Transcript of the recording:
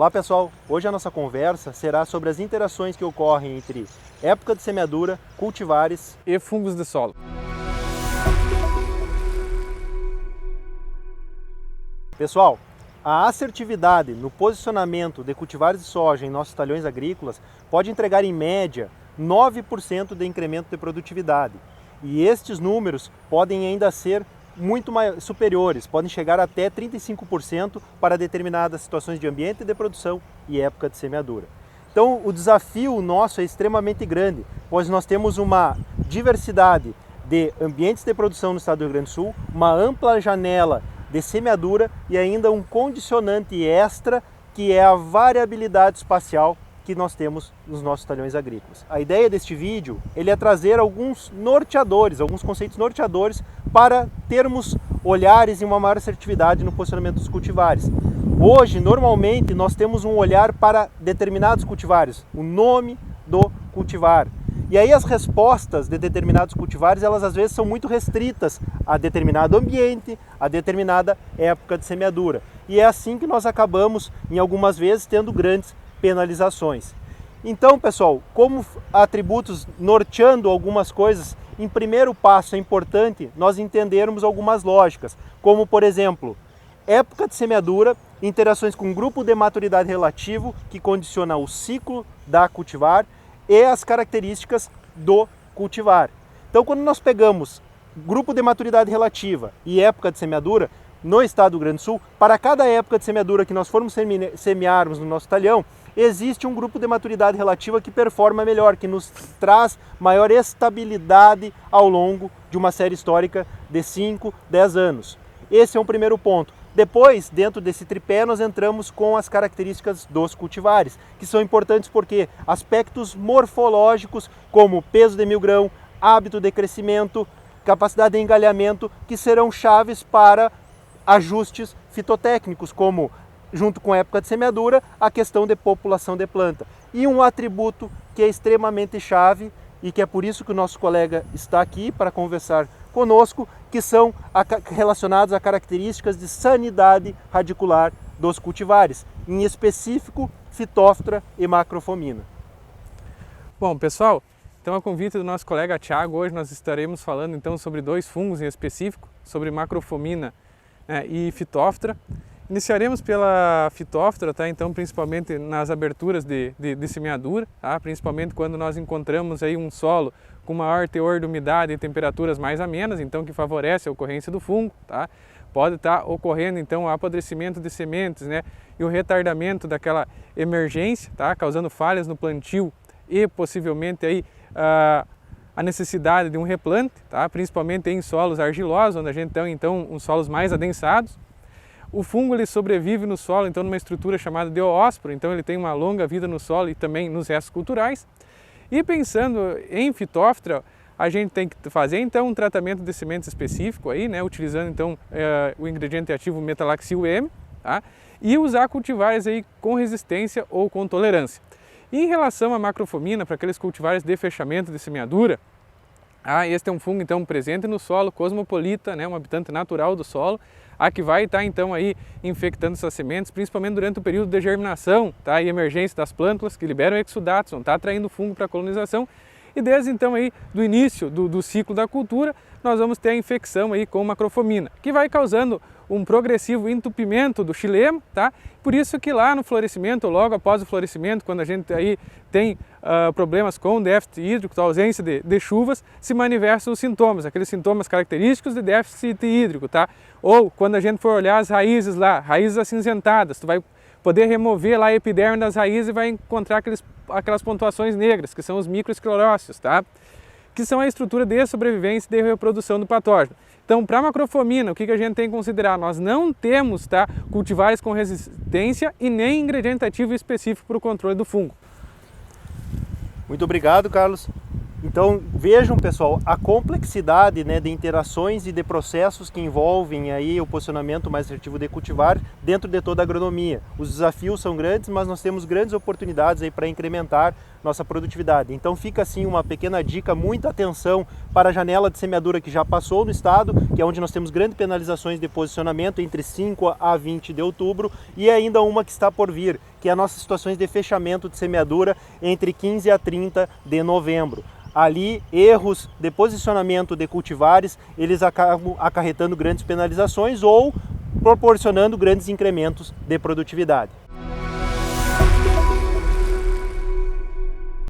Olá pessoal, hoje a nossa conversa será sobre as interações que ocorrem entre época de semeadura, cultivares e fungos de solo. Pessoal, a assertividade no posicionamento de cultivares de soja em nossos talhões agrícolas pode entregar em média 9% de incremento de produtividade. E estes números podem ainda ser muito superiores, podem chegar até 35% para determinadas situações de ambiente de produção e época de semeadura. Então o desafio nosso é extremamente grande, pois nós temos uma diversidade de ambientes de produção no estado do Rio Grande do Sul, uma ampla janela de semeadura e ainda um condicionante extra que é a variabilidade espacial que nós temos nos nossos talhões agrícolas. A ideia deste vídeo é trazer alguns norteadores, alguns conceitos norteadores para termos olhares e uma maior assertividade no posicionamento dos cultivares. Hoje, normalmente, nós temos um olhar para determinados cultivares, o nome do cultivar. E aí as respostas de determinados cultivares, elas às vezes são muito restritas a determinado ambiente, a determinada época de semeadura. E é assim que nós acabamos, em algumas vezes, tendo grandes penalizações. Então, pessoal, como atributos norteando algumas coisas, em primeiro passo é importante nós entendermos algumas lógicas, como por exemplo, época de semeadura, interações com grupo de maturidade relativo, que condiciona o ciclo da cultivar e as características do cultivar. Então, quando nós pegamos grupo de maturidade relativa e época de semeadura, no estado do Rio Grande do Sul, para cada época de semeadura que nós formos semearmos no nosso talhão, existe um grupo de maturidade relativa que performa melhor, que nos traz maior estabilidade ao longo de uma série histórica de 5, 10 anos. Esse é um primeiro ponto. Depois, dentro desse tripé, nós entramos com as características dos cultivares, que são importantes porque aspectos morfológicos, como peso de milgrão, hábito de crescimento, capacidade de engalhamento, que serão chaves para ajustes fitotécnicos, como, junto com a época de semeadura, a questão de população de planta. E um atributo que é extremamente chave, e que é por isso que o nosso colega está aqui para conversar conosco, que são relacionados a características de sanidade radicular dos cultivares, em específico Phytophthora e Macrofomina. Bom, pessoal, então a convite do nosso colega Thiago, hoje nós estaremos falando então sobre dois fungos em específico, sobre Macrofomina e Phytophthora. Iniciaremos pela Phytophthora, tá? Então principalmente nas aberturas de semeadura, tá? Principalmente quando nós encontramos aí um solo com maior teor de umidade e temperaturas mais amenas, então que favorece a ocorrência do fungo, tá? Pode estar ocorrendo então o apodrecimento de sementes, né? E o retardamento daquela emergência, tá? Causando falhas no plantio e possivelmente aí a necessidade de um replante, tá? Principalmente em solos argilosos, onde a gente tem então uns solos mais adensados. O fungo ele sobrevive no solo, então, numa estrutura chamada de oósporo, então ele tem uma longa vida no solo e também nos restos culturais. E pensando em Phytophthora, a gente tem que fazer então um tratamento de sementes específico aí, né, utilizando então o ingrediente ativo Metalaxyl-M, tá? E usar cultivares aí com resistência ou com tolerância. E em relação à Macrofomina, para aqueles cultivares de fechamento de semeadura, este é um fungo então presente no solo, cosmopolita, né, um habitante natural do solo, que vai estar então aí infectando essas sementes, principalmente durante o período de germinação, tá, e emergência das plântulas que liberam exudatos, vão estar atraindo fungo para a colonização. E desde então aí do início do ciclo da cultura, nós vamos ter a infecção aí com Macrofomina, que vai causando um progressivo entupimento do xilema, tá? Por isso que lá no florescimento, logo após o florescimento, quando a gente aí tem problemas com déficit hídrico, a ausência de chuvas, se manifestam os sintomas, aqueles sintomas característicos de déficit hídrico, tá? Ou quando a gente for olhar as raízes lá, raízes acinzentadas, tu vai poder remover lá a epiderme das raízes e vai encontrar aquelas pontuações negras, que são os microesclerócios, tá? Que são a estrutura de sobrevivência e de reprodução do patógeno. Então, para a Macrofomina, o que a gente tem que considerar? Nós não temos, tá, cultivares com resistência e nem ingrediente ativo específico para o controle do fungo. Muito obrigado, Carlos. Então vejam, pessoal, a complexidade, né, de interações e de processos que envolvem aí o posicionamento mais assertivo de cultivar dentro de toda a agronomia. Os desafios são grandes, mas nós temos grandes oportunidades aí para incrementar nossa produtividade. Então fica assim uma pequena dica, muita atenção para a janela de semeadura que já passou no estado, que é onde nós temos grandes penalizações de posicionamento entre 5 a 20 de outubro, e ainda uma que está por vir, que é as nossas situações de fechamento de semeadura entre 15 a 30 de novembro. Ali, erros de posicionamento de cultivares, eles acabam acarretando grandes penalizações ou proporcionando grandes incrementos de produtividade.